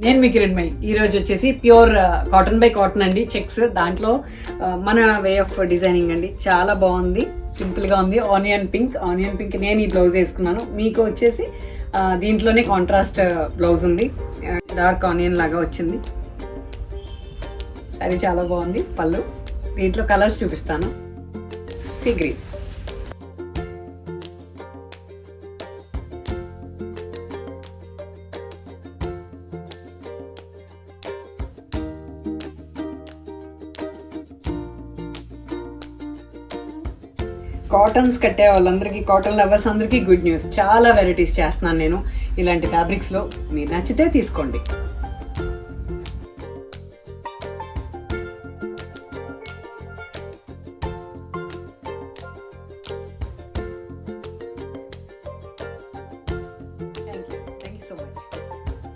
నేను మీ కిరణ్ మై. ఈరోజు వచ్చేసి ప్యూర్ కాటన్ బై కాటన్ అండి, చెక్స్. దాంట్లో మన వే ఆఫ్ డిజైనింగ్ అండి, చాలా బాగుంది, సింపుల్గా ఉంది. ఆనియన్ పింక్ నేను ఈ బ్లౌజ్ వేసుకున్నాను. మీకు వచ్చేసి దీంట్లోనే కాంట్రాస్ట్ బ్లౌజ్ ఉంది, డార్క్ ఆనియన్ లాగా వచ్చింది. సరే, చాలా బాగుంది. పళ్ళు దీంట్లో కలర్స్ చూపిస్తాను. సీ గ్రీన్, కాటన్స్ కట్టే వాళ్ళందరికీ, కాటన్ లవర్స్ అందరికీ గుడ్ న్యూస్. చాలా వెరైటీస్ చేస్తున్నాను నేను ఇలాంటి ఫ్యాబ్రిక్స్లో. మీరు నచ్చితే తీసుకోండి.